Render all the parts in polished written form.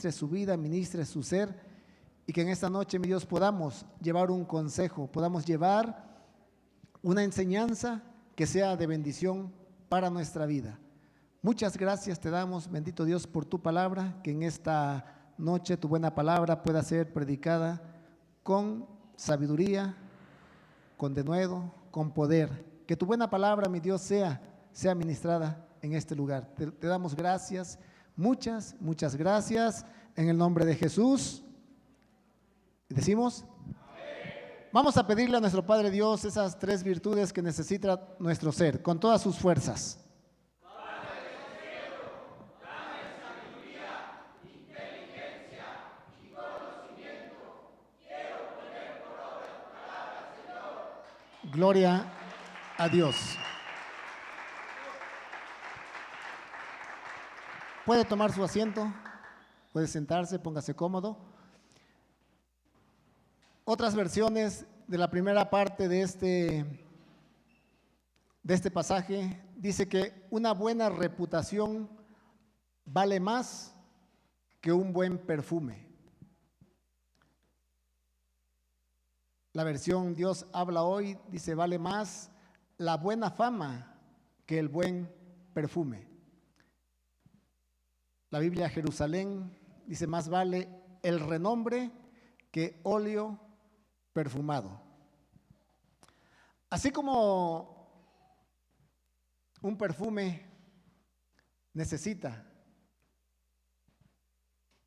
ministre su vida, ministre su ser, y que en esta noche, mi Dios, podamos llevar un consejo, podamos llevar una enseñanza que sea de bendición para nuestra vida. Muchas gracias te damos, bendito Dios, por tu palabra, que en esta noche tu buena palabra pueda ser predicada con sabiduría, con denuedo, con poder. Que tu buena palabra, mi Dios, sea ministrada en este lugar. Te damos gracias, muchas gracias, en el nombre de Jesús. ¿Decimos? Vamos a pedirle a nuestro Padre Dios esas tres virtudes que necesita nuestro ser, con todas sus fuerzas. Gloria a Dios. Puede tomar su asiento, puede sentarse, póngase cómodo. Otras versiones de la primera parte de este pasaje dice que una buena reputación vale más que un buen perfume. La versión Dios habla hoy dice vale más la buena fama que el buen perfume. La Biblia Jerusalén dice más vale el renombre que óleo perfumado. Así como un perfume necesita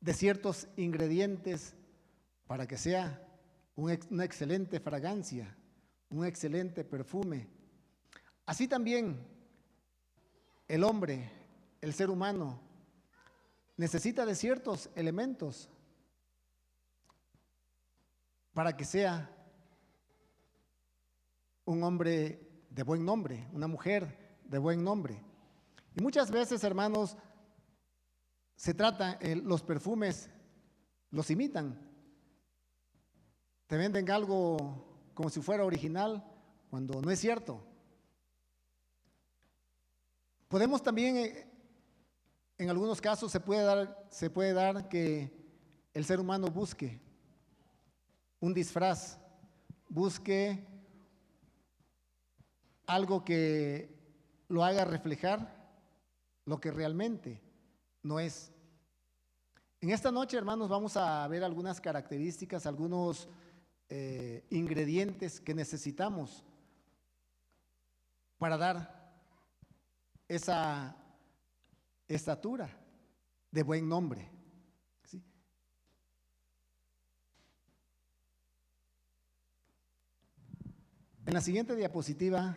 de ciertos ingredientes para que sea una excelente fragancia, un excelente perfume, así también el hombre, el ser humano, necesita de ciertos elementos para que sea un hombre de buen nombre, una mujer de buen nombre. Y muchas veces, hermanos, se trata, los perfumes los imitan. Te venden algo como si fuera original, cuando no es cierto. Podemos también, en algunos casos, se puede dar que el ser humano busque un disfraz, busque algo que lo haga reflejar lo que realmente no es. En esta noche, hermanos, vamos a ver algunas características, algunos ingredientes que necesitamos para dar esa estatura de buen nombre. ¿Sí? En la siguiente diapositiva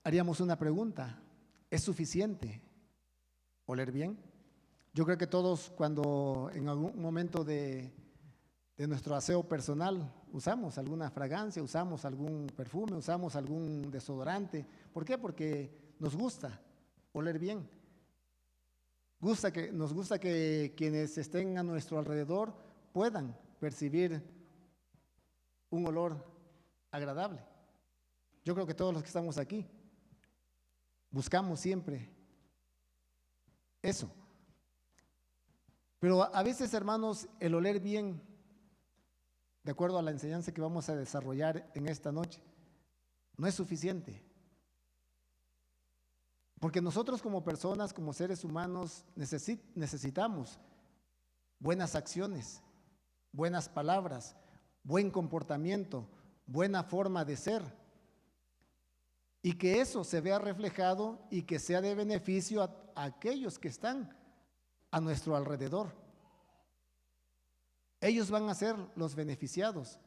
haríamos una pregunta. ¿Es suficiente oler bien? Yo creo que todos, cuando en algún momento de nuestro aseo personal usamos alguna fragancia, usamos algún perfume, usamos algún desodorante. ¿Por qué? Porque nos gusta oler bien. Nos gusta que quienes estén a nuestro alrededor puedan percibir un olor agradable. Yo creo que todos los que estamos aquí buscamos siempre eso. Pero a veces, hermanos, el oler bien, de acuerdo a la enseñanza que vamos a desarrollar en esta noche, no es suficiente. Porque nosotros como personas, como seres humanos, necesitamos buenas acciones, buenas palabras, buen comportamiento, buena forma de ser. Y que eso se vea reflejado y que sea de beneficio a aquellos que están a nuestro alrededor. Ellos van a ser los beneficiados.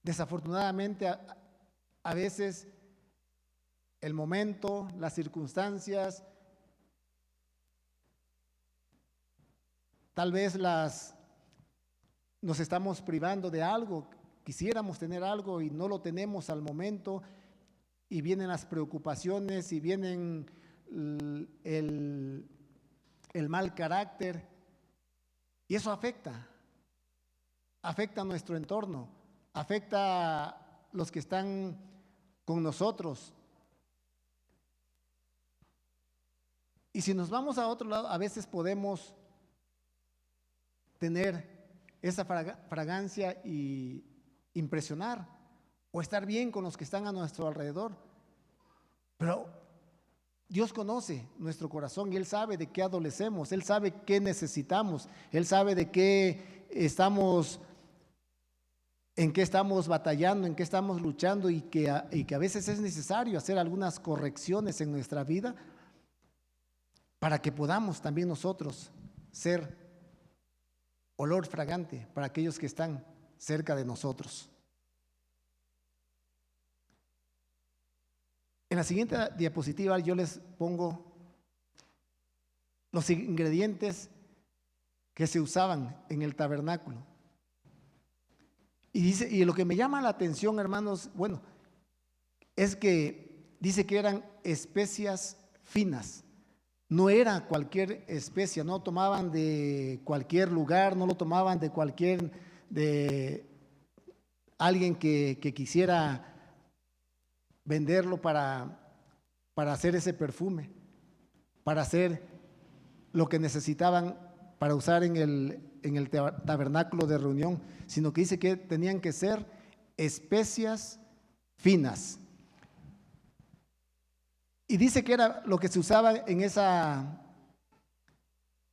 Desafortunadamente, a veces el momento, las circunstancias, tal vez nos estamos privando de algo, quisiéramos tener algo y no lo tenemos al momento, y vienen las preocupaciones y vienen el mal carácter, y eso afecta a nuestro entorno, afecta a los que están con nosotros. Y si nos vamos a otro lado, a veces podemos tener esa fragancia y impresionar o estar bien con los que están a nuestro alrededor. Pero Dios conoce nuestro corazón y Él sabe de qué adolecemos, Él sabe qué necesitamos, Él sabe de qué estamos, en qué estamos batallando, en qué estamos luchando y que a veces es necesario hacer algunas correcciones en nuestra vida para que podamos también nosotros ser olor fragante para aquellos que están cerca de nosotros. En la siguiente diapositiva yo les pongo los ingredientes que se usaban en el tabernáculo. Y dice, y lo que me llama la atención, hermanos, bueno, es que dice que eran especias finas. No era cualquier especia, no tomaban de cualquier lugar, no lo tomaban de alguien que quisiera venderlo para hacer ese perfume, para hacer lo que necesitaban para usar en el tabernáculo de reunión, sino que dice que tenían que ser especias finas. Y dice que era lo que se usaba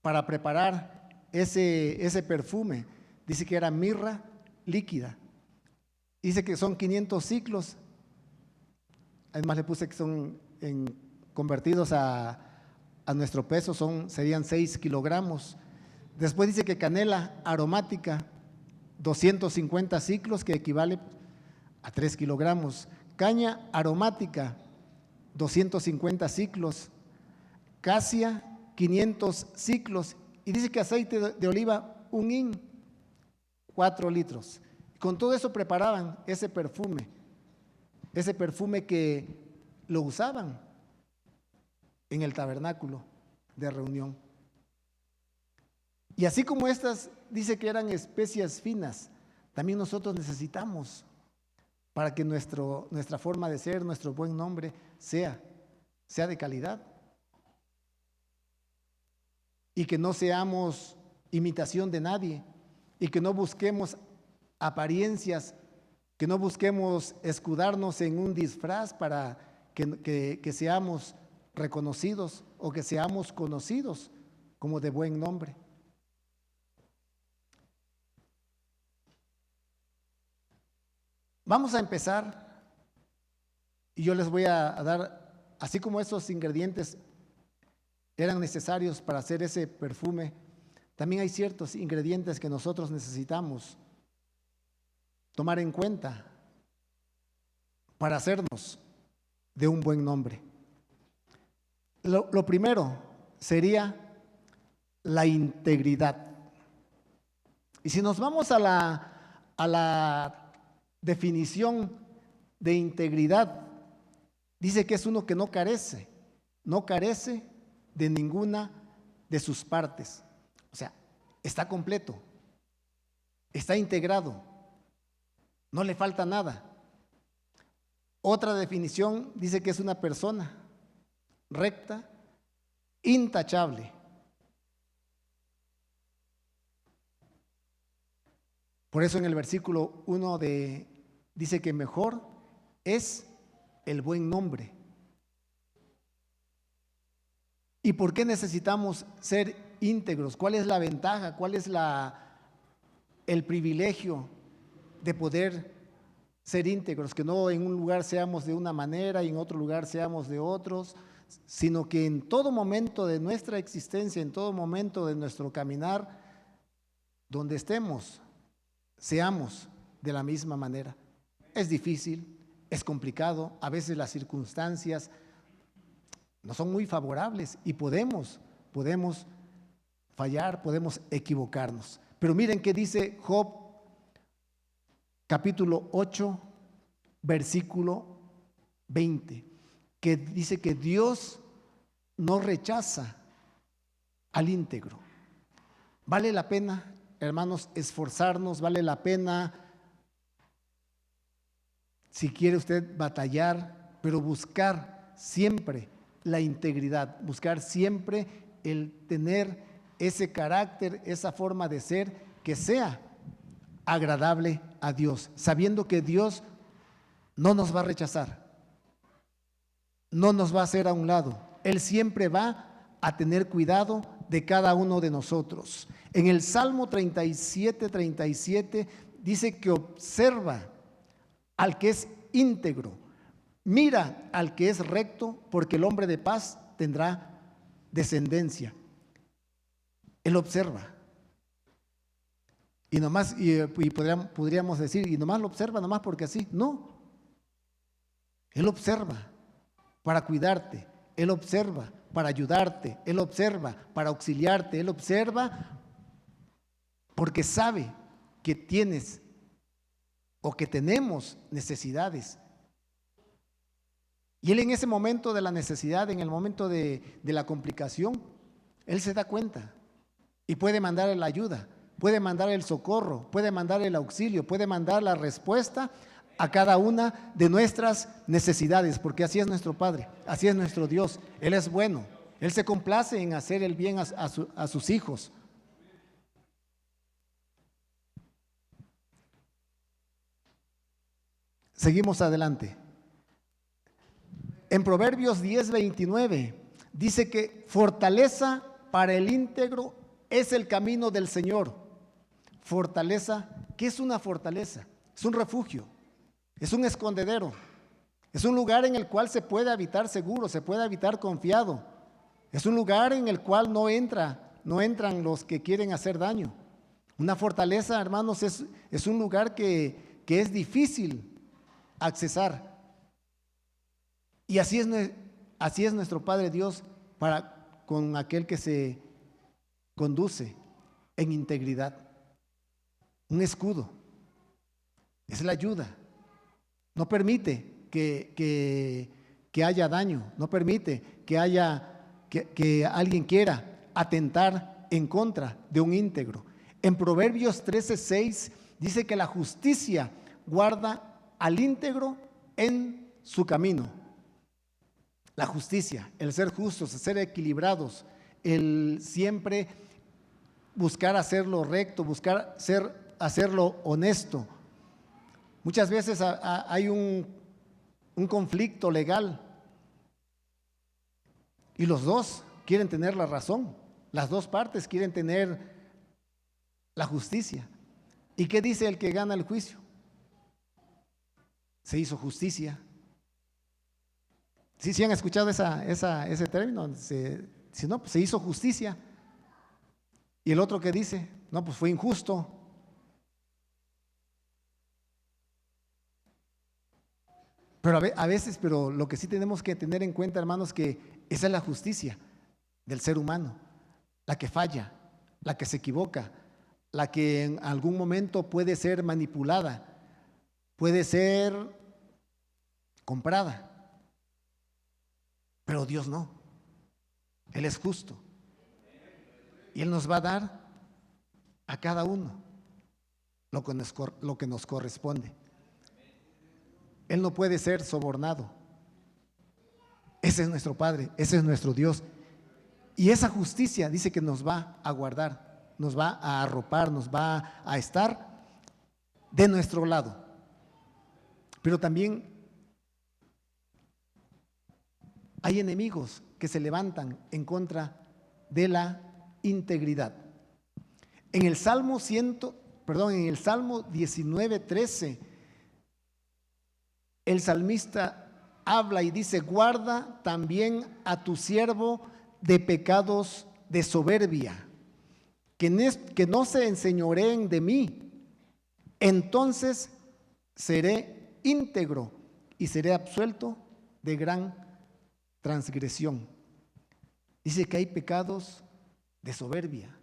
para preparar ese perfume. Dice que era mirra líquida. Dice que son 500 ciclos. Además le puse que son convertidos a nuestro peso, serían 6 kilogramos. Después dice que canela aromática, 250 ciclos, que equivale a 3 kilogramos. Caña aromática, 250 ciclos. Casia, 500 ciclos. Y dice que aceite de oliva, 1 hin, 4 litros. Con todo eso preparaban ese perfume que lo usaban en el tabernáculo de reunión. Y así como estas dice que eran especias finas, también nosotros necesitamos para que nuestra forma de ser, nuestro buen nombre sea de calidad. Y que no seamos imitación de nadie y que no busquemos apariencias, que no busquemos escudarnos en un disfraz para que seamos reconocidos o que seamos conocidos como de buen nombre. Vamos a empezar y yo les voy a dar, así como esos ingredientes eran necesarios para hacer ese perfume, también hay ciertos ingredientes que nosotros necesitamos tomar en cuenta para hacernos de un buen nombre. Lo primero sería la integridad. Y si nos vamos a la definición de integridad, dice que es uno que no carece de ninguna de sus partes. O sea, está completo, está integrado, no le falta nada. Otra definición dice que es una persona recta, intachable. Por eso en el versículo 1 dice que mejor es el buen nombre. ¿Y por qué necesitamos ser íntegros? ¿Cuál es la ventaja? ¿Cuál es el privilegio de poder ser íntegros? Que no en un lugar seamos de una manera y en otro lugar seamos de otros, sino que en todo momento de nuestra existencia, en todo momento de nuestro caminar, donde estemos, seamos de la misma manera. Es difícil, es complicado, a veces las circunstancias no son muy favorables y podemos fallar, podemos equivocarnos. Pero miren qué dice Job, capítulo 8, versículo 20, que dice que Dios no rechaza al íntegro. Vale la pena, hermanos, esforzarnos, vale la pena, si quiere usted batallar, pero buscar siempre la integridad, buscar siempre el tener ese carácter, esa forma de ser que sea agradable a Dios, sabiendo que Dios no nos va a rechazar, no nos va a hacer a un lado. Él siempre va a tener cuidado de cada uno de nosotros. En el Salmo 37 dice que observa al que es íntegro, mira al que es recto, porque el hombre de paz tendrá descendencia. Él observa. Y nomás, podríamos decir, y nomás lo observa nomás porque así. No. Él observa para cuidarte. Él observa para ayudarte. Él observa para auxiliarte. Él observa porque sabe que tienes o que tenemos necesidades. Y Él en ese momento de la necesidad, en el momento de la complicación, Él se da cuenta y puede mandar la ayuda, puede mandar el socorro, puede mandar el auxilio, puede mandar la respuesta a cada una de nuestras necesidades, porque así es nuestro Padre, así es nuestro Dios. Él es bueno, Él se complace en hacer el bien a sus hijos. Seguimos adelante. En Proverbios 10:29 dice que fortaleza para el íntegro es el camino del Señor. Fortaleza, ¿qué es una fortaleza? Es un refugio, es un escondedero, es un lugar en el cual se puede habitar seguro, se puede habitar confiado. Es un lugar en el cual no entran los que quieren hacer daño. Una fortaleza, hermanos, es un lugar que es difícil accesar. Y así es nuestro Padre Dios con aquel que se conduce en integridad. Un escudo. Es la ayuda. No permite que haya daño. No permite que alguien quiera atentar en contra de un íntegro. En Proverbios 13:6 dice que la justicia guarda al íntegro en su camino. La justicia, el ser justos, el ser equilibrados, el siempre buscar hacerlo recto, buscar hacerlo honesto. Muchas veces hay un conflicto legal y los dos quieren tener la razón, las dos partes quieren tener la justicia. ¿Y qué dice el que gana el juicio? Se hizo justicia. ¿Sí han escuchado ese término? Si no, pues se hizo justicia. Y el otro que dice, no, pues fue injusto. Pero a veces, pero lo que sí tenemos que tener en cuenta, hermanos, que esa es la justicia del ser humano, la que falla, la que se equivoca, la que en algún momento puede ser manipulada, puede ser comprada. Pero Dios no. Él es justo. Y Él nos va a dar a cada uno lo que nos corresponde. Él no puede ser sobornado. Ese es nuestro Padre, ese es nuestro Dios. Y esa justicia dice que nos va a guardar, nos va a arropar, nos va a estar de nuestro lado. Pero también hay enemigos que se levantan en contra de la integridad. En el Salmo 19:13, el salmista habla y dice: guarda también a tu siervo de pecados de soberbia, que no se enseñoreen de mí. Entonces seré íntegro y seré absuelto de gran transgresión. Dice que hay pecados de soberbia,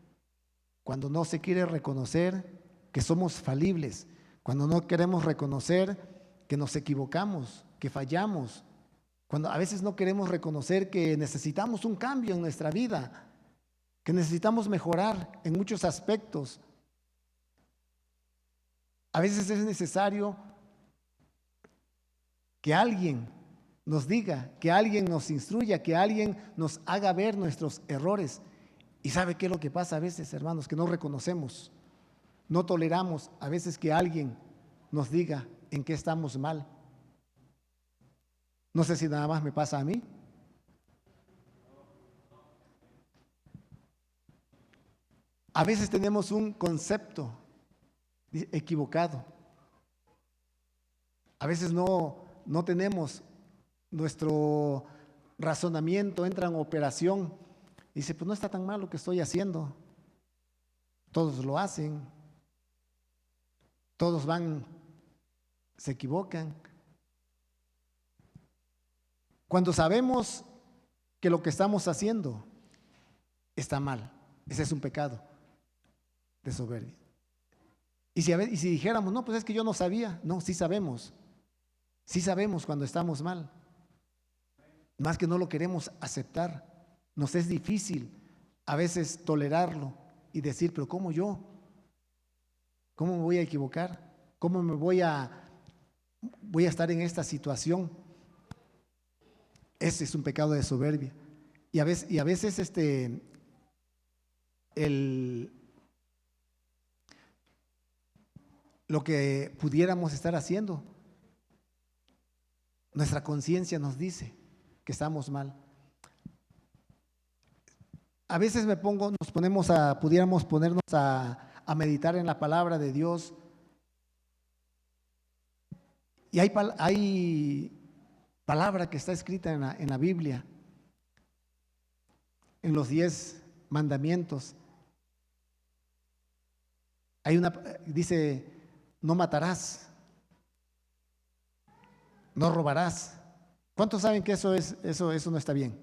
cuando no se quiere reconocer que somos falibles, cuando no queremos reconocer que nos equivocamos, que fallamos, cuando a veces no queremos reconocer que necesitamos un cambio en nuestra vida, que necesitamos mejorar en muchos aspectos. A veces es necesario que alguien nos diga, que alguien nos instruya, que alguien nos haga ver nuestros errores. ¿Y sabe qué es lo que pasa a veces, hermanos? Que no reconocemos, no toleramos a veces que alguien nos diga en qué estamos mal. No sé si nada más me pasa a mí. A veces tenemos un concepto equivocado. A veces no tenemos nuestro razonamiento, entra en operación. Y dice, pues no está tan mal lo que estoy haciendo. Todos lo hacen. Todos se equivocan. Cuando sabemos que lo que estamos haciendo está mal, ese es un pecado de soberbia. Y si dijéramos, no, pues es que yo no sabía, no, sí sabemos cuando estamos mal, más que no lo queremos aceptar, nos es difícil a veces tolerarlo y decir, pero ¿cómo yo? ¿Cómo me voy a equivocar? ¿Cómo voy a estar en esta situación? Ese es un pecado de soberbia. Y a veces lo que pudiéramos estar haciendo, nuestra conciencia nos dice que estamos mal. A veces pudiéramos ponernos a meditar en la palabra de Dios. Y hay palabra que está escrita en la Biblia, en los 10 mandamientos. Dice, no matarás, no robarás. ¿Cuántos saben que eso no está bien?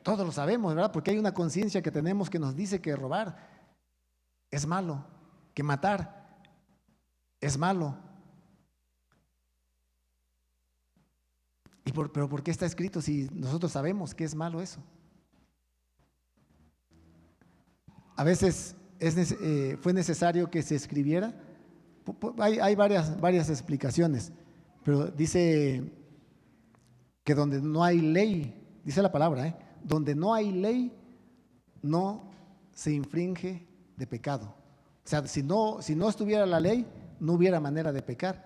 Todos lo sabemos, ¿verdad? Porque hay una conciencia que tenemos que nos dice que robar es malo, que matar es malo. Pero ¿por qué está escrito si nosotros sabemos que es malo eso? A veces fue necesario que se escribiera. Hay varias explicaciones, pero dice que donde no hay ley, dice la palabra, donde no hay ley, no se infringe de pecado. O sea, si no estuviera la ley, no hubiera manera de pecar.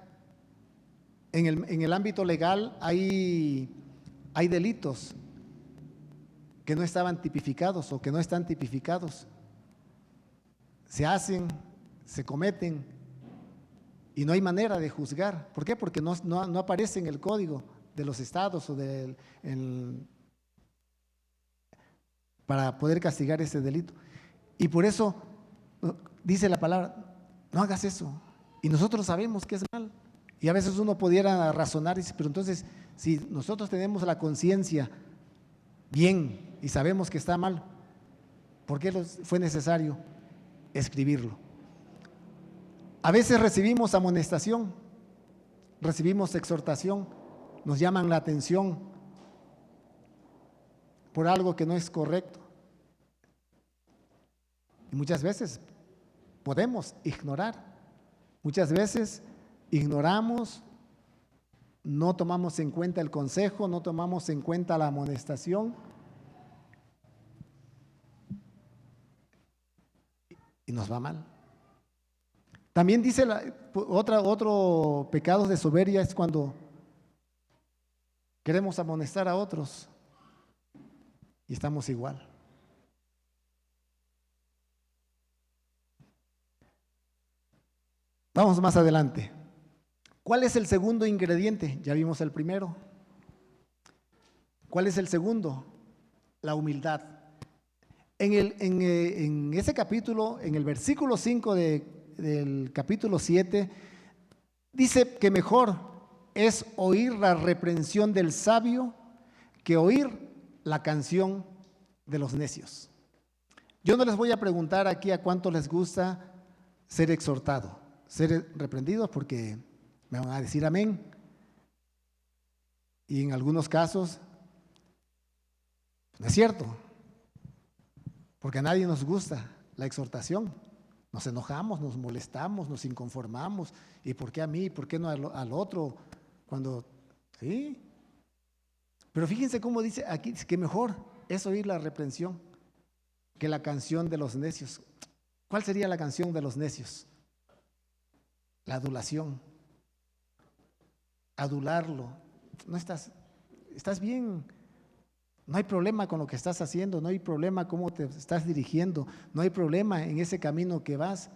En el ámbito legal hay delitos que no estaban tipificados o que no están tipificados. Se hacen, se cometen y no hay manera de juzgar. ¿Por qué? Porque no aparece en el código de los estados o para poder castigar ese delito. Y por eso dice la palabra, no hagas eso. Y nosotros sabemos que es mal. Y a veces uno pudiera razonar y decir, pero entonces, si nosotros tenemos la conciencia bien y sabemos que está mal, ¿por qué fue necesario escribirlo? A veces recibimos amonestación, recibimos exhortación, nos llaman la atención por algo que no es correcto. Y muchas veces podemos ignorar, muchas veces ignoramos, no tomamos en cuenta el consejo, no tomamos en cuenta la amonestación y nos va mal. También dice otro pecado de soberbia es cuando queremos amonestar a otros y estamos igual. Vamos más adelante. ¿Cuál es el segundo ingrediente? Ya vimos el primero. ¿Cuál es el segundo? La humildad. En ese capítulo, en el versículo 5 del capítulo 7, dice que mejor es oír la reprensión del sabio que oír la canción de los necios. Yo no les voy a preguntar aquí a cuánto les gusta ser exhortado, ser reprendidos, porque me van a decir amén. Y en algunos casos, no es cierto, porque a nadie nos gusta la exhortación. Nos enojamos, nos molestamos, nos inconformamos. ¿Y por qué a mí? ¿Por qué no al otro? Cuando Sí. Pero fíjense cómo dice aquí, dice que mejor es oír la reprensión que la canción de los necios. ¿Cuál sería la canción de los necios? La adulación. Adularlo. No estás bien. No hay problema con lo que estás haciendo, no hay problema cómo te estás dirigiendo, no hay problema en ese camino que vas.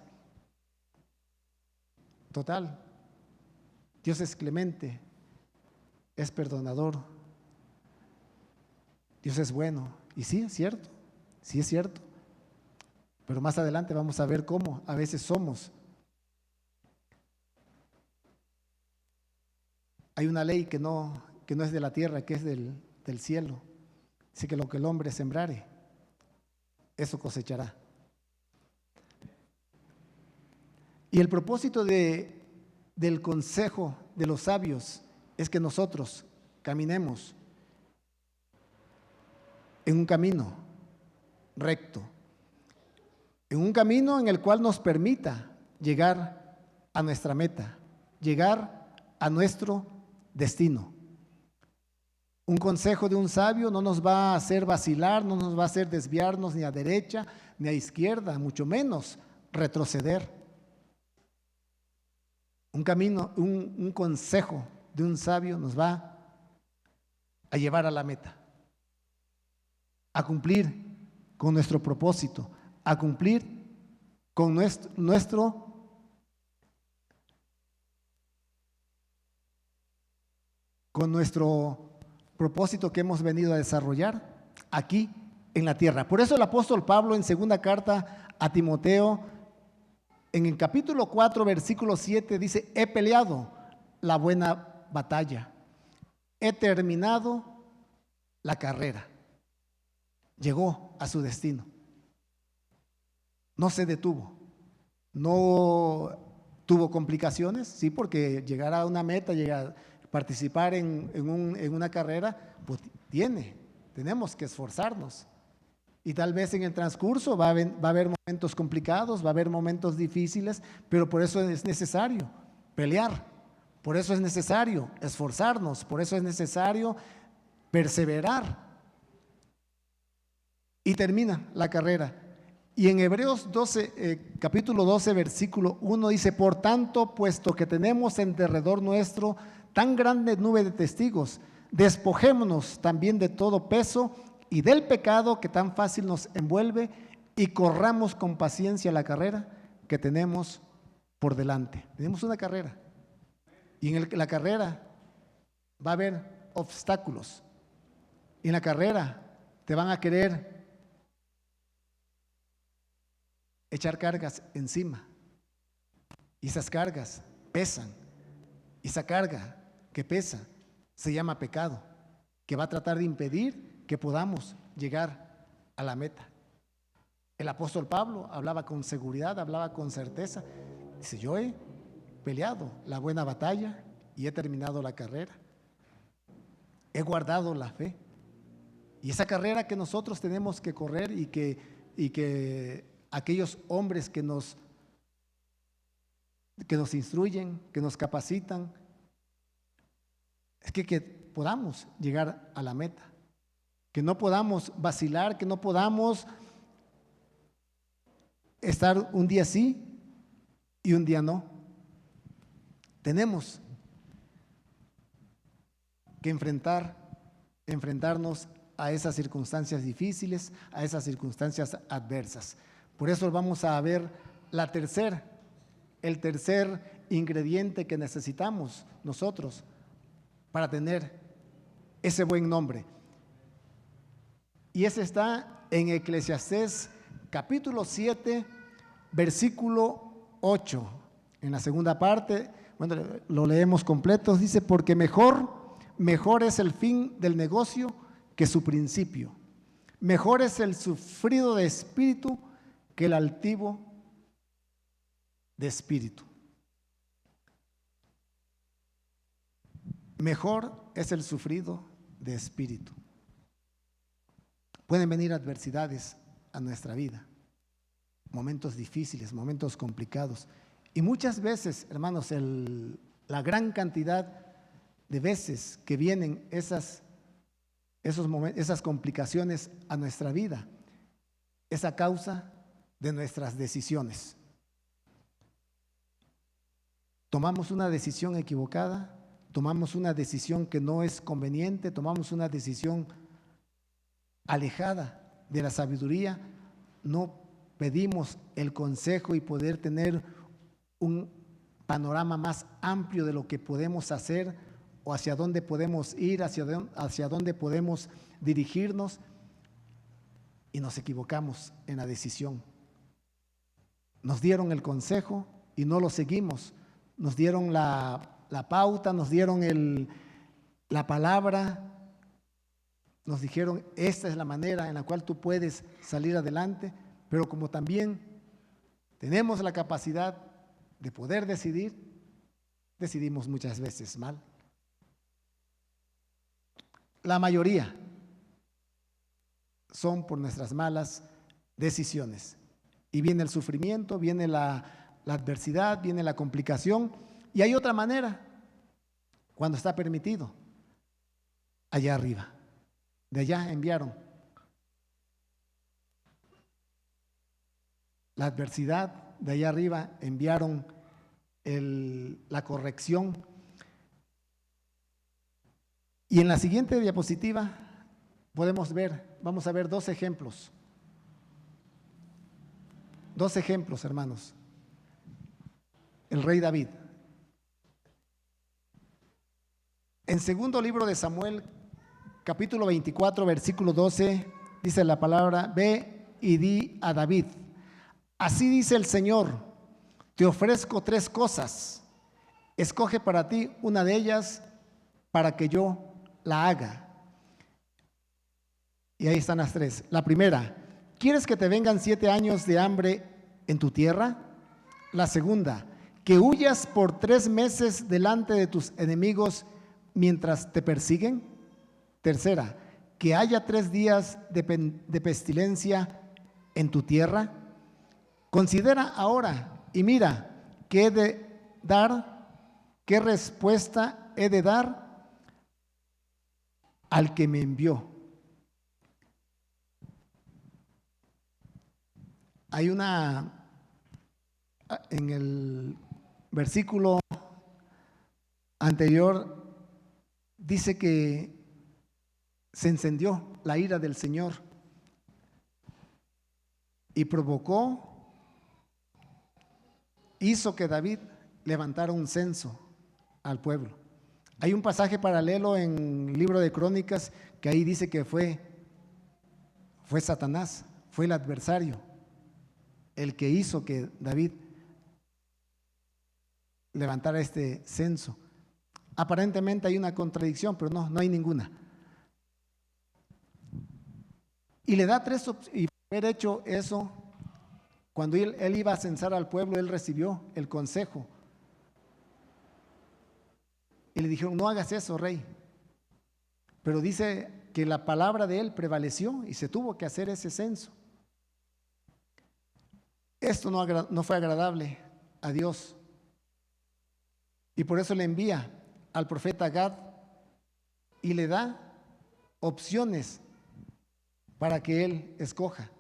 Total, Dios es clemente, es perdonador, Dios es bueno. Y sí, es cierto, sí es cierto. Pero más adelante vamos a ver cómo a veces somos. Hay una ley que no es de la tierra, que es del cielo. Dice que lo que el hombre sembrare, eso cosechará. Y el propósito del consejo de los sabios es que nosotros caminemos en un camino recto, en un camino en el cual nos permita llegar a nuestra meta, llegar a nuestro destino. Un consejo de un sabio no nos va a hacer vacilar, no nos va a hacer desviarnos ni a derecha ni a izquierda, mucho menos retroceder. Un consejo de un sabio nos va a llevar a la meta, a cumplir con nuestro propósito, a cumplir con nuestro propósito que hemos venido a desarrollar aquí en la tierra. Por eso el apóstol Pablo en segunda carta a Timoteo, en el capítulo 4, versículo 7, dice: he peleado la buena batalla, he terminado la carrera. Llegó a su destino. No se detuvo. No tuvo complicaciones, sí, porque llegar a una meta, participar en una carrera, pues tenemos que esforzarnos. Y tal vez en el transcurso va a haber momentos complicados, va a haber momentos difíciles, pero por eso es necesario pelear, por eso es necesario esforzarnos, por eso es necesario perseverar. Y termina la carrera. Y en Hebreos 12, capítulo 12, versículo 1 dice: por tanto, puesto que tenemos en derredor nuestro tan grande nube de testigos, despojémonos también de todo peso y del pecado que tan fácil nos envuelve, y corramos con paciencia la carrera que tenemos por delante. Tenemos una carrera, y en la carrera va a haber obstáculos. Y en la carrera te van a querer echar cargas encima, y esas cargas pesan, y esa carga que pesa se llama pecado, que va a tratar de impedir que podamos llegar a la meta. El apóstol Pablo hablaba con seguridad, hablaba con certeza. Dice: yo he peleado la buena batalla y he terminado la carrera, he guardado la fe. Y esa carrera que nosotros tenemos que correr, y que aquellos hombres que nos instruyen, que nos capacitan, es que podamos llegar a la meta, que no podamos vacilar, que no podamos estar un día sí y un día no. Tenemos que enfrentarnos a esas circunstancias difíciles, a esas circunstancias adversas. Por eso vamos a ver el tercer ingrediente que necesitamos nosotros para tener ese buen nombre. Y ese está en Eclesiastés capítulo 7, versículo 8. En la segunda parte, bueno, lo leemos completo, dice: porque mejor es el fin del negocio que su principio. Mejor es el sufrido de espíritu que el altivo de espíritu. Mejor es el sufrido de espíritu. Pueden venir adversidades a nuestra vida, momentos difíciles, momentos complicados. Y muchas veces, hermanos, la gran cantidad de veces que vienen esos momentos, esas complicaciones a nuestra vida, es a causa de nuestras decisiones. Tomamos una decisión equivocada, tomamos una decisión que no es conveniente, tomamos una decisión alejada de la sabiduría, no pedimos el consejo y poder tener un panorama más amplio de lo que podemos hacer o hacia dónde podemos ir, hacia dónde podemos dirigirnos, y nos equivocamos en la decisión. Nos dieron el consejo y no lo seguimos. Nos dieron la pauta, nos dieron la palabra, nos dijeron, esta es la manera en la cual tú puedes salir adelante, pero como también tenemos la capacidad de poder decidir, decidimos muchas veces mal. La mayoría son por nuestras malas decisiones. Y viene el sufrimiento, viene la adversidad, viene la complicación. Y hay otra manera, cuando está permitido, allá arriba. De allá enviaron la adversidad, de allá arriba enviaron la corrección. Y en la siguiente diapositiva vamos a ver dos ejemplos. Dos ejemplos, hermanos. El rey David. En segundo libro de Samuel, capítulo 24, versículo 12, dice la palabra: ve y di a David, así dice el Señor, te ofrezco 3 cosas, escoge para ti una de ellas para que yo la haga. Y ahí están las 3. La primera: ¿quieres que te vengan 7 años de hambre en tu tierra? La segunda: que huyas por 3 meses delante de tus enemigos mientras te persiguen. Tercera: que haya 3 días de pestilencia en tu tierra. Considera ahora y mira qué he de dar, qué respuesta he de dar al que me envió. Hay en el versículo anterior dice que se encendió la ira del Señor y hizo que David levantara un censo al pueblo. Hay un pasaje paralelo en el libro de Crónicas que ahí dice que fue Satanás, fue el adversario el que hizo que David levantara este censo. Aparentemente hay una contradicción, pero no hay ninguna. Y le da 3 opciones. Y por haber hecho eso, cuando él iba a censar al pueblo, él recibió el consejo. Y le dijeron: no hagas eso, rey. Pero dice que la palabra de él prevaleció y se tuvo que hacer ese censo. Esto no fue agradable a Dios. Y por eso le envía al profeta Gad y le da opciones para que él escoja.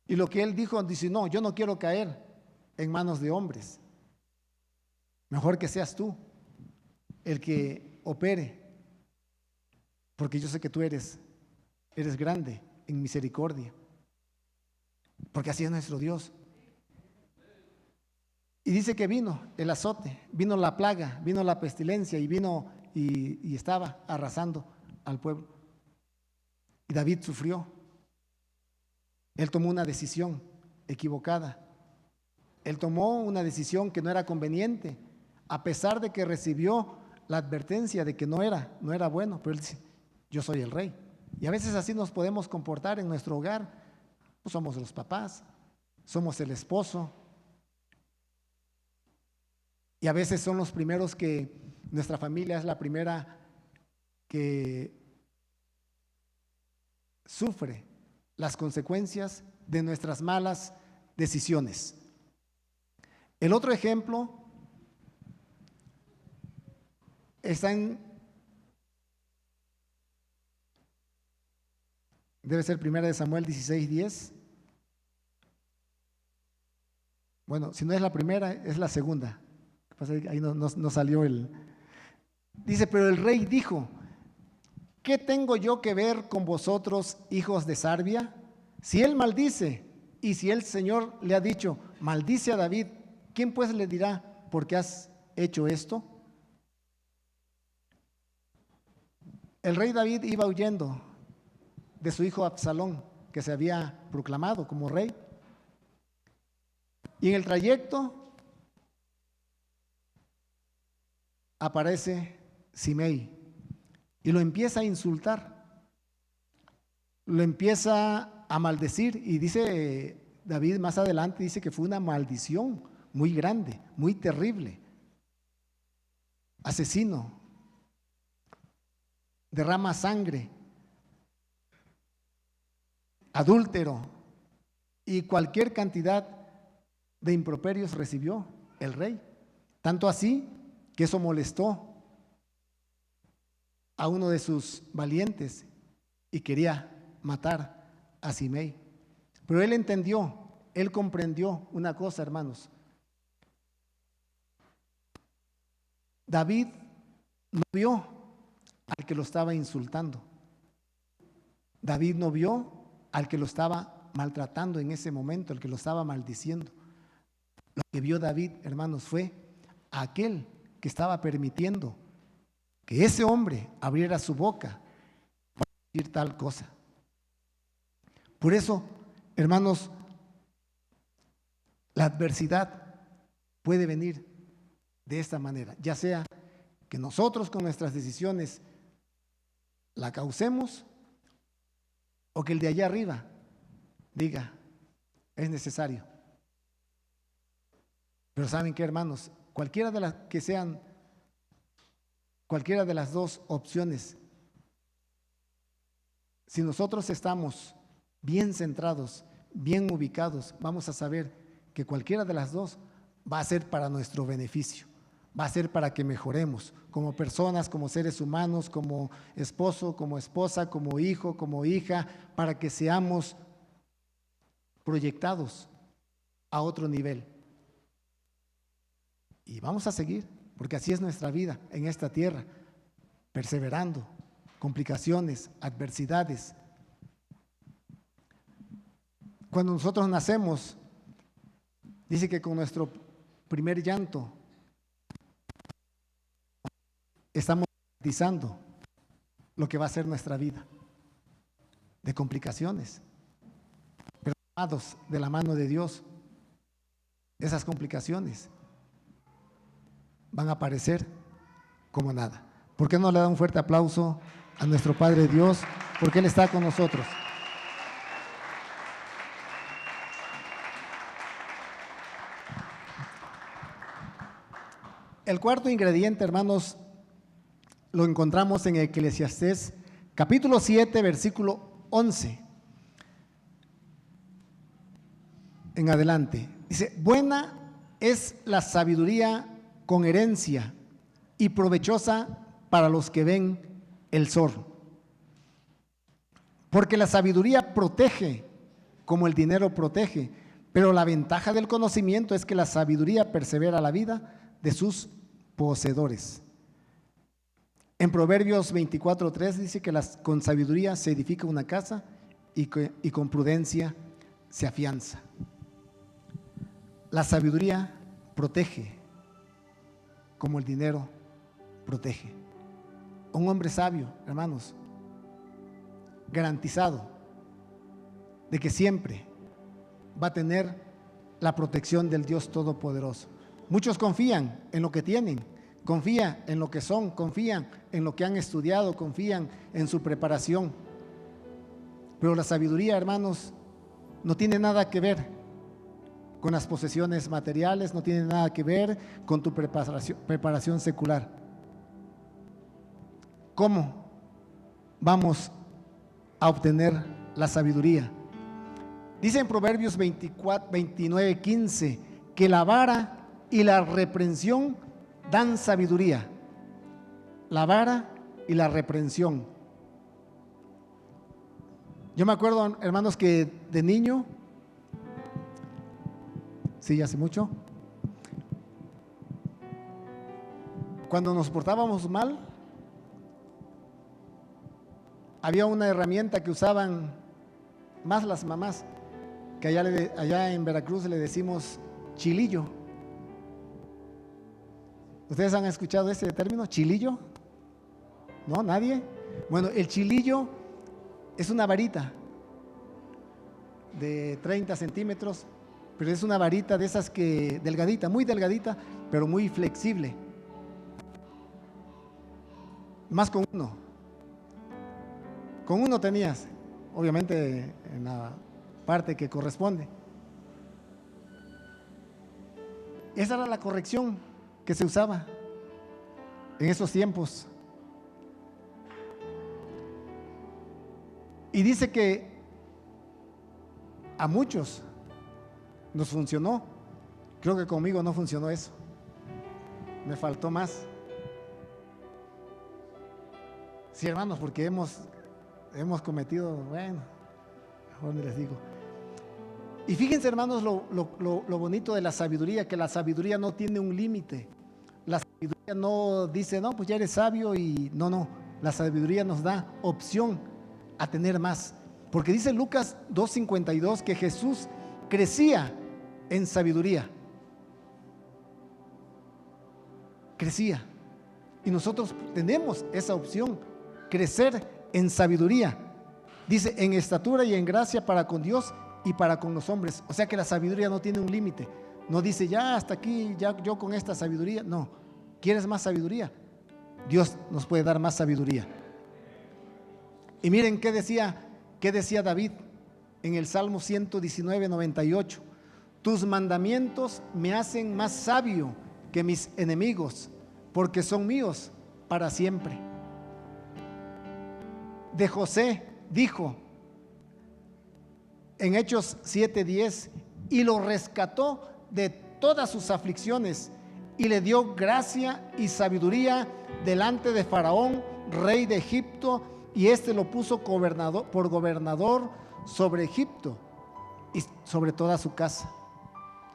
Y lo que él dice: no, yo no quiero caer en manos de hombres. Mejor que seas tú el que opere, porque yo sé que tú eres grande en misericordia, porque así es nuestro Dios. Y dice que vino el azote, vino la plaga, vino la pestilencia y estaba arrasando al pueblo. Y David sufrió. Él tomó una decisión equivocada. Él tomó una decisión que no era conveniente, a pesar de que recibió la advertencia de que no era bueno. Pero él dice: yo soy el rey. Y a veces así nos podemos comportar en nuestro hogar. Pues somos los papás, somos el esposo. Y a veces son los primeros nuestra familia es la primera que sufre las consecuencias de nuestras malas decisiones. El otro ejemplo Está debe ser 1 Samuel 16:10. Bueno, si no es la primera, es la segunda. Ahí no salió el... Dice, pero el rey dijo, ¿qué tengo yo que ver con vosotros, hijos de Sarbia? Si él maldice, y si el Señor le ha dicho, maldice a David, ¿quién pues le dirá, por qué has hecho esto? El rey David iba huyendo de su hijo Absalón, que se había proclamado como rey. Y en el trayecto aparece Simei y lo empieza a insultar, lo empieza a maldecir, y dice David más adelante, dice que fue una maldición muy grande, muy terrible. Asesino, derrama sangre, adúltero, y cualquier cantidad de improperios recibió el rey. Tanto así que eso molestó a uno de sus valientes y quería matar a Simei. Pero él entendió, él comprendió una cosa, hermanos. David no vio al que lo estaba insultando. David no vio al que lo estaba maltratando en ese momento, al que lo estaba maldiciendo. Lo que vio David, hermanos, fue a aquel que estaba permitiendo que ese hombre abriera su boca para decir tal cosa. Por eso, hermanos, la adversidad puede venir de esta manera, ya sea que nosotros con nuestras decisiones la causemos, o que el de allá arriba diga, es necesario. Pero ¿saben qué, hermanos? Cualquiera de las que sean, cualquiera de las dos opciones, si nosotros estamos bien centrados, bien ubicados, vamos a saber que cualquiera de las dos va a ser para nuestro beneficio, va a ser para que mejoremos como personas, como seres humanos, como esposo, como esposa, como hijo, como hija, para que seamos proyectados a otro nivel. Y vamos a seguir, porque así es nuestra vida en esta tierra, perseverando, complicaciones, adversidades. Cuando nosotros nacemos, dice que con nuestro primer llanto estamos garantizando lo que va a ser nuestra vida de complicaciones, pero tomados de la mano de Dios, esas complicaciones van a aparecer como nada. ¿Por qué no le da un fuerte aplauso a nuestro Padre Dios? Porque Él está con nosotros. El cuarto ingrediente, hermanos, lo encontramos en Eclesiastés capítulo 7, versículo 11 en adelante. Dice, buena es la sabiduría con herencia y provechosa para los que ven el sol. Porque la sabiduría protege como el dinero protege, pero la ventaja del conocimiento es que la sabiduría persevera la vida de sus poseedores. En Proverbios 24:3 dice que con sabiduría se edifica una casa y con prudencia se afianza. La sabiduría protege como el dinero protege. Un hombre sabio, hermanos, garantizado de que siempre va a tener la protección del Dios Todopoderoso. Muchos confían en lo que tienen, confían en lo que son, confían en lo que han estudiado, confían en su preparación. Pero la sabiduría, hermanos, no tiene nada que ver con las posesiones materiales, no tiene nada que ver con tu preparación secular. ¿Cómo vamos a obtener la sabiduría? Dice en Proverbios 29:15 que la vara y la reprensión dan sabiduría, la vara y la reprensión. Yo me acuerdo, hermanos, que de niño, sí, hace mucho, cuando nos portábamos mal, había una herramienta que usaban más las mamás, que allá en Veracruz le decimos chilillo. ¿Ustedes han escuchado ese término, chilillo? ¿No? ¿Nadie? Bueno, el chilillo es una varita de 30 centímetros, pero es una varita de esas que delgadita, muy delgadita, pero muy flexible. Más con uno. Con uno tenías, obviamente en la parte que corresponde. Esa era la corrección que se usaba en esos tiempos. Y dice que a muchos nos funcionó. Creo que conmigo no funcionó eso. Me faltó más. Sí, hermanos, porque hemos cometido, bueno, mejor ni les digo. Y fíjense, hermanos, lo bonito de la sabiduría, que la sabiduría no tiene un límite. La sabiduría no dice, no, pues ya eres sabio y no. La sabiduría nos da opción a tener más. Porque dice Lucas 2:52 que Jesús crecía en sabiduría. Crecía. Y nosotros tenemos esa opción, crecer en sabiduría. Dice, en estatura y en gracia para con Dios y para con los hombres. O sea que la sabiduría no tiene un límite. No dice, ya hasta aquí, ya yo con esta sabiduría. No. ¿Quieres más sabiduría? Dios nos puede dar más sabiduría. Y miren qué decía David en el Salmo 119:98. Tus mandamientos me hacen más sabio que mis enemigos, porque son míos para siempre. De José dijo en Hechos 7:10, y lo rescató de todas sus aflicciones y le dio gracia y sabiduría delante de Faraón, rey de Egipto, y éste lo puso por gobernador sobre Egipto y sobre toda su casa.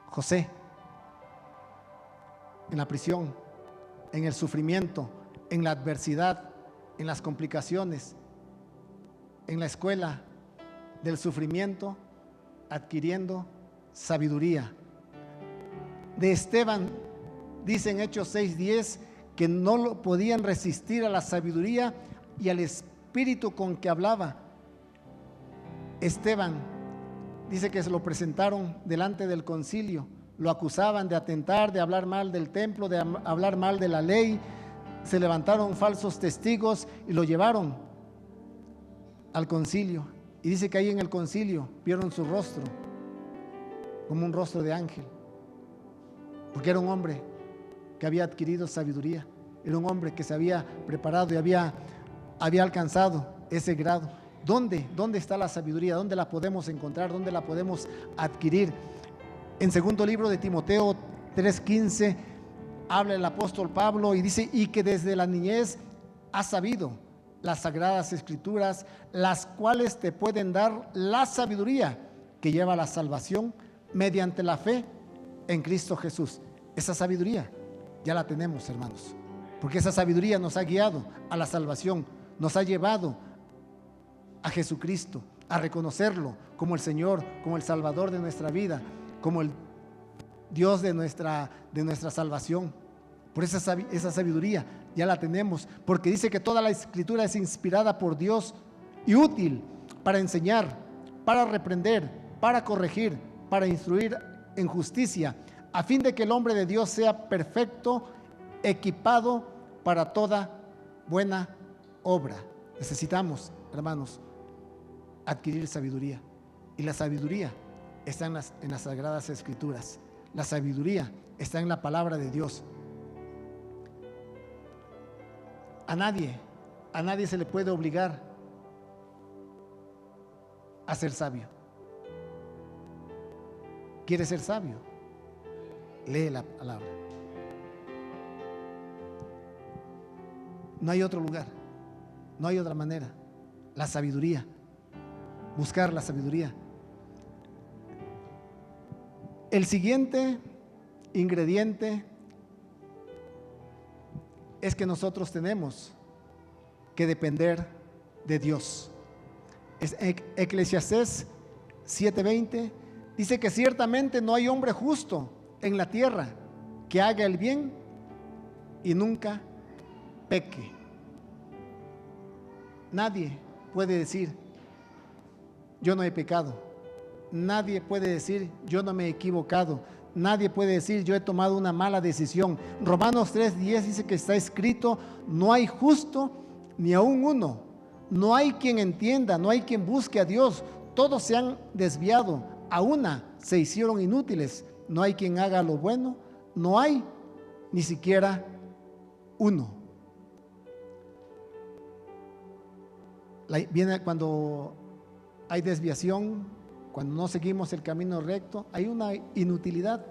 José, en la prisión, en el sufrimiento, en la adversidad, en las complicaciones, en la escuela del sufrimiento, adquiriendo sabiduría. De Esteban, dice en Hechos 6:10, que no lo podían resistir a la sabiduría y al espíritu con que hablaba. Esteban, dice que se lo presentaron delante del concilio, lo acusaban de atentar, de hablar mal del templo, de hablar mal de la ley. Se levantaron falsos testigos y lo llevaron al concilio. Y dice que ahí en el concilio vieron su rostro como un rostro de ángel, porque era un hombre que había adquirido sabiduría, era un hombre que se había preparado y había alcanzado ese grado. ¿Dónde está la sabiduría? ¿Dónde la podemos encontrar? ¿Dónde la podemos adquirir? En segundo libro de Timoteo 3:15 habla el apóstol Pablo y dice, y que desde la niñez has sabido las sagradas escrituras, las cuales te pueden dar la sabiduría que lleva a la salvación mediante la fe en Cristo Jesús. Esa sabiduría ya la tenemos, hermanos, porque esa sabiduría nos ha guiado a la salvación, nos ha llevado a Jesucristo, a reconocerlo como el Señor, como el Salvador de nuestra vida, como el Dios de nuestra salvación. Por esa sabiduría ya la tenemos, porque dice que toda la escritura es inspirada por Dios y útil para enseñar, para reprender, para corregir, para instruir en justicia, a fin de que el hombre de Dios sea perfecto, equipado para toda buena obra. Necesitamos, hermanos, adquirir sabiduría, y la sabiduría está en las sagradas escrituras. La sabiduría está en la palabra de Dios. A nadie se le puede obligar a ser sabio. ¿Quieres ser sabio? Lee la palabra. No hay otro lugar, no hay otra manera. La sabiduría, buscar la sabiduría. El siguiente ingrediente es que nosotros tenemos que depender de Dios. Eclesiastés 7:20 dice que ciertamente no hay hombre justo en la tierra que haga el bien y nunca peque. Nadie puede decir yo no he pecado. Nadie puede decir yo no me he equivocado. Nadie puede decir yo he tomado una mala decisión. Romanos 3:10 dice que está escrito: no hay justo ni aún uno. No hay quien entienda, no hay quien busque a Dios. Todos se han desviado, a una se hicieron inútiles. No hay quien haga lo bueno, no hay ni siquiera uno. Viene cuando hay desviación, cuando no seguimos el camino recto, hay una inutilidad.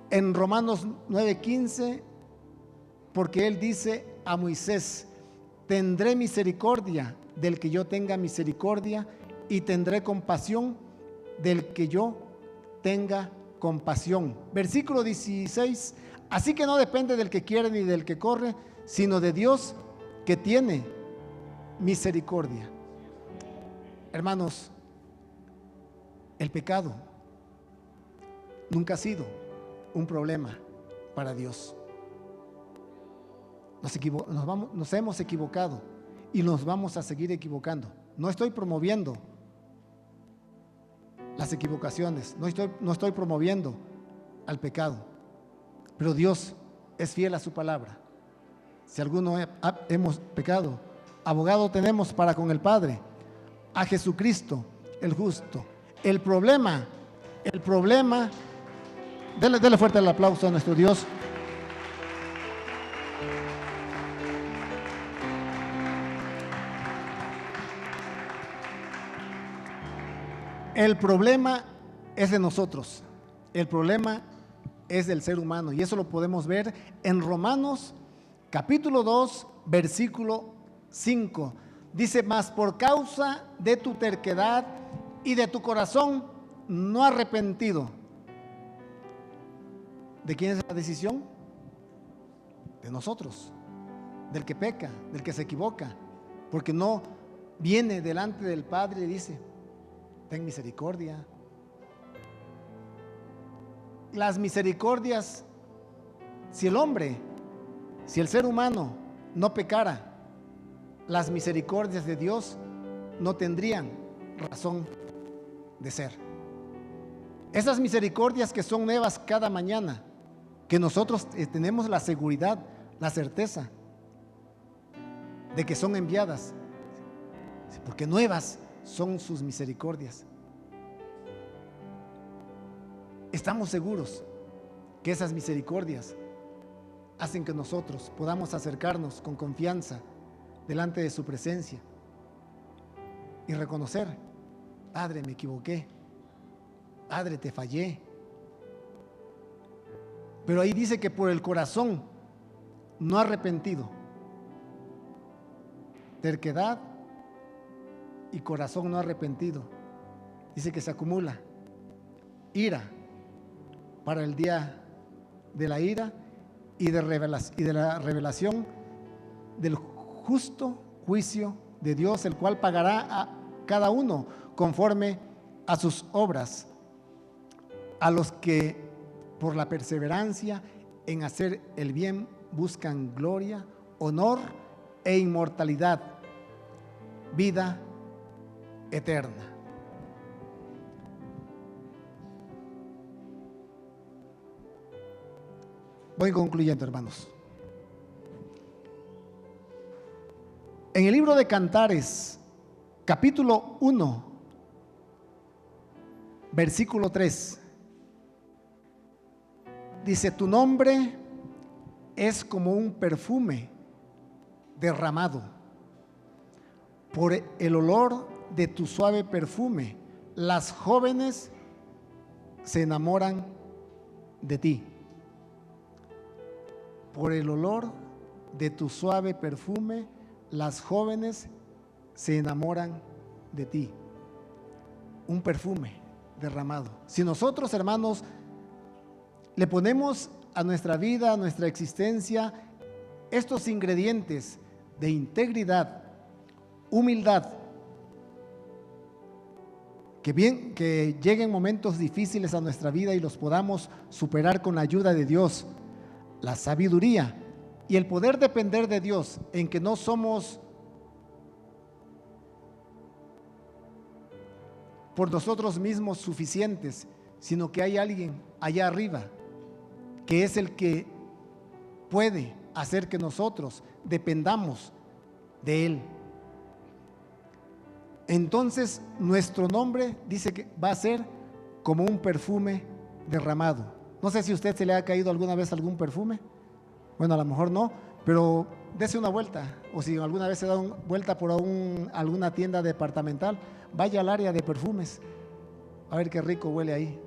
En Romanos 9:15, porque él dice a Moisés: tendré misericordia del que yo tenga misericordia, y tendré compasión del que yo tenga compasión. Versículo 16: así que no depende del que quiere ni del que corre, sino de Dios que tiene misericordia. Hermanos, el pecado nunca ha sido un problema para Dios. Nos hemos equivocado y nos vamos a seguir equivocando. No estoy promoviendo las equivocaciones, no estoy promoviendo al pecado, pero Dios es fiel a su palabra. Si alguno hemos pecado, abogado tenemos para con el Padre, a Jesucristo el justo. El problema, dele fuerte el aplauso a nuestro Dios. El problema es de nosotros, el problema es del ser humano, y eso lo podemos ver en Romanos capítulo 2, versículo 5. Dice: mas por causa de tu terquedad y de tu corazón no arrepentido. ¿De quién es la decisión? De nosotros, del que peca, del que se equivoca, porque no viene delante del Padre y dice: ten misericordia. Las misericordias, si el ser humano no pecara, las misericordias de Dios no tendrían razón de ser. Esas misericordias que son nuevas cada mañana, que nosotros tenemos la seguridad, la certeza de que son enviadas, porque nuevas son sus misericordias. Estamos seguros que esas misericordias hacen que nosotros podamos acercarnos con confianza delante de su presencia y reconocer: Padre, me equivoqué, Padre, te fallé. Pero ahí dice que por el corazón no arrepentido, terquedad y corazón no arrepentido, dice que se acumula ira para el día de la ira y de la revelación del justo juicio de Dios, el cual pagará a cada uno conforme a sus obras, a los que por la perseverancia en hacer el bien buscan gloria, honor e inmortalidad, vida eterna. Voy concluyendo, hermanos. En el libro de Cantares, capítulo 1, versículo 3, dice: tu nombre es como un perfume derramado. Por el olor de tu suave perfume, las jóvenes se enamoran de ti. Por el olor de tu suave perfume, las jóvenes se enamoran de ti. Un perfume derramado. Si nosotros, hermanos, le ponemos a nuestra vida, a nuestra existencia, estos ingredientes de integridad, humildad, que lleguen momentos difíciles a nuestra vida y los podamos superar con la ayuda de Dios, la sabiduría y el poder depender de Dios, en que no somos por nosotros mismos suficientes, sino que hay alguien allá arriba que es el que puede hacer que nosotros dependamos de Él. Entonces nuestro nombre dice que va a ser como un perfume derramado. No sé si a usted se le ha caído alguna vez algún perfume. Bueno, a lo mejor no, pero dése una vuelta, o si alguna vez se da una vuelta por alguna tienda departamental, vaya al área de perfumes, a ver qué rico huele ahí.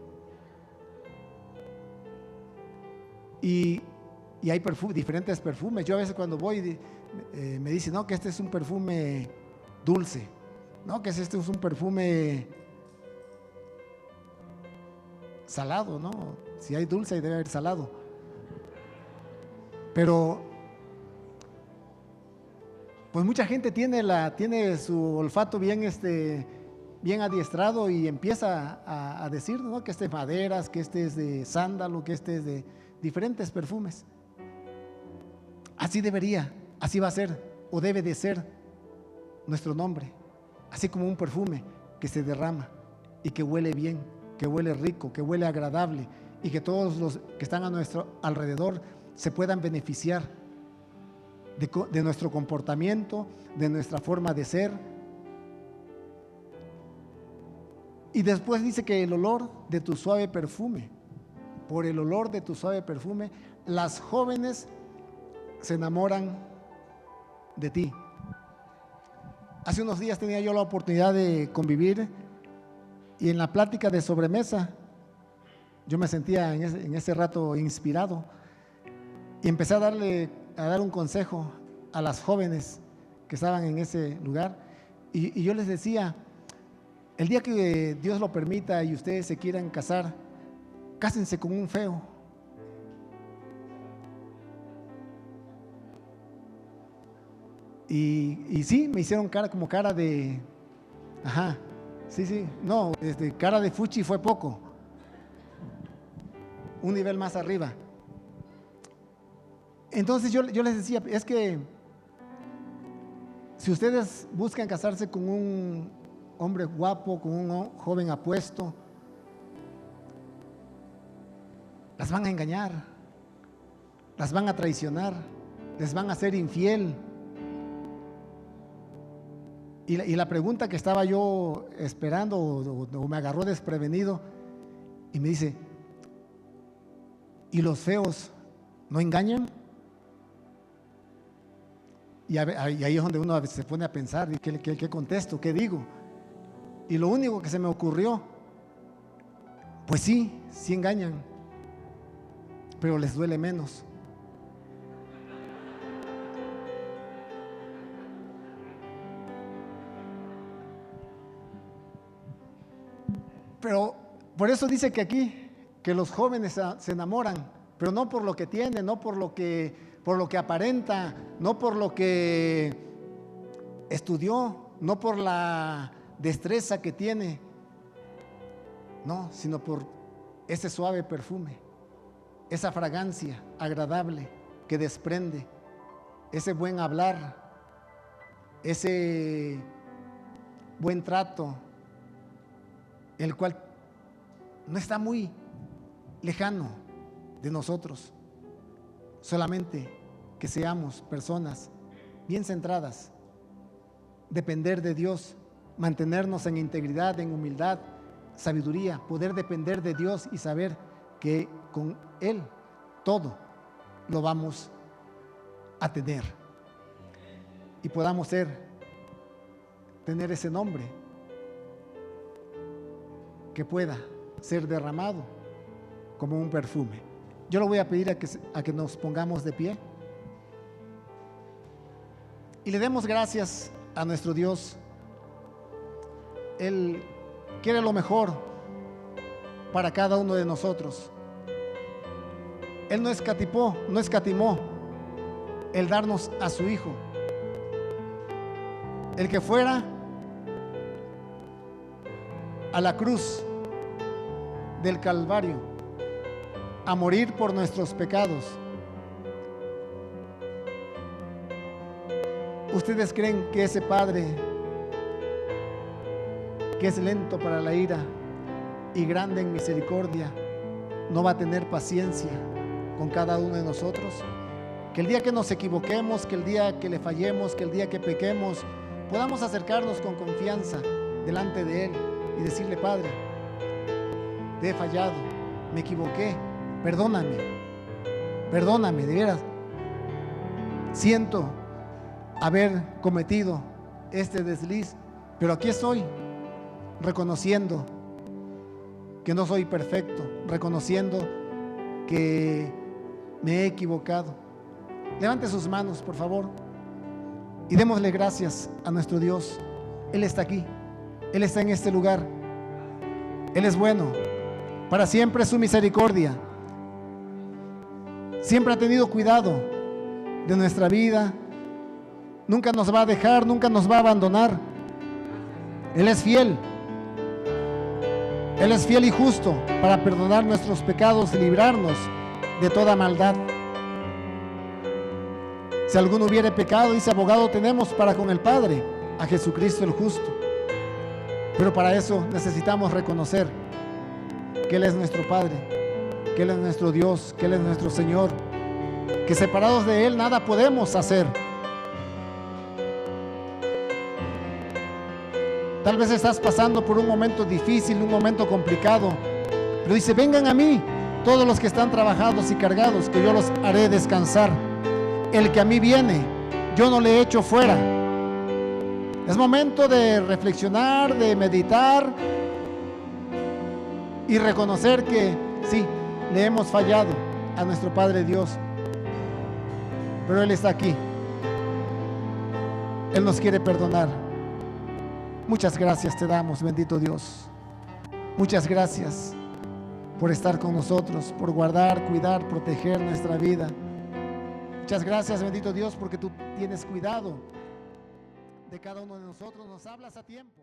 Y hay diferentes perfumes. Yo a veces cuando voy me dicen, no, que este es un perfume dulce, no, que este es un perfume salado, ¿no? Si hay dulce debe haber salado. Pero pues mucha gente tiene su olfato bien adiestrado y empieza a decir, ¿no?, que este es maderas, que este es de sándalo, que este es de diferentes perfumes. Así va a ser o debe de ser nuestro nombre, así como un perfume que se derrama y que huele bien, que huele rico, que huele agradable, y que todos los que están a nuestro alrededor se puedan beneficiar de nuestro comportamiento, de nuestra forma de ser. Y después dice que el olor de tu suave perfume, por el olor de tu suave perfume, las jóvenes se enamoran de ti. Hace unos días tenía yo la oportunidad de convivir, y en la plática de sobremesa yo me sentía en ese rato inspirado, y empecé a dar un consejo a las jóvenes que estaban en ese lugar, y yo les decía: el día que Dios lo permita y ustedes se quieran casar, cásense con un feo. Y sí, me hicieron cara de, ajá, sí, no, cara de fuchi fue poco, un nivel más arriba. Entonces yo les decía, es que si ustedes buscan casarse con un hombre guapo, con un joven apuesto, las van a engañar, las van a traicionar, les van a ser infiel. Y la pregunta que estaba yo esperando o me agarró desprevenido, y me dice: ¿y los feos no engañan? Y ahí es donde uno a veces se pone a pensar, ¿qué contesto? ¿Qué digo? Y lo único que se me ocurrió, pues sí engañan, pero les duele menos. Pero por eso dice que aquí, que los jóvenes se enamoran, pero no por lo que tiene, no por lo que aparenta, no por lo que estudió, no por la destreza que tiene, no, sino por ese suave perfume, esa fragancia agradable que desprende, ese buen hablar, ese buen trato, el cual no está muy lejano de nosotros. Solamente que seamos personas bien centradas, depender de Dios, mantenernos en integridad, en humildad, sabiduría, poder depender de Dios y saber que con Él todo lo vamos a tener, y podamos tener ese nombre que pueda ser derramado como un perfume. Yo le voy a pedir a que nos pongamos de pie. y le demos gracias a nuestro Dios. Él quiere lo mejor para cada uno de nosotros. Él no escatimó el darnos a su Hijo, el que fuera a la cruz del Calvario a morir por nuestros pecados. ¿Ustedes creen que ese Padre, que es lento para la ira y grande en misericordia, no va a tener paciencia con cada uno de nosotros? Que el día que nos equivoquemos, que el día que le fallemos, que el día que pequemos, podamos acercarnos con confianza delante de Él y decirle: Padre, te he fallado, me equivoqué, perdóname, de veras. Siento haber cometido este desliz, pero aquí estoy, reconociendo que no soy perfecto, reconociendo que me he equivocado. Levante sus manos, por favor, y démosle gracias a nuestro Dios. Él está aquí, Él está en este lugar. Él es bueno, para siempre es su misericordia. Siempre ha tenido cuidado de nuestra vida. Nunca nos va a dejar, nunca nos va a abandonar. Él es fiel. Él es fiel y justo para perdonar nuestros pecados y librarnos de toda maldad. Si alguno hubiere pecado, dice, abogado tenemos para con el Padre, a Jesucristo el justo. Pero para eso necesitamos reconocer que Él es nuestro Padre, que Él es nuestro Dios, que Él es nuestro Señor, que separados de Él nada podemos hacer. Tal vez estás pasando por un momento difícil, un momento complicado, pero dice: vengan a mí todos los que están trabajados y cargados, que yo los haré descansar. El que a mí viene, yo no le echo fuera. Es momento de reflexionar, de meditar y reconocer que sí, le hemos fallado a nuestro Padre Dios, pero Él está aquí. Él nos quiere perdonar. Muchas gracias te damos, bendito Dios. Muchas gracias por estar con nosotros, por guardar, cuidar, proteger nuestra vida. Muchas gracias, bendito Dios, porque tú tienes cuidado de cada uno de nosotros. Nos hablas a tiempo.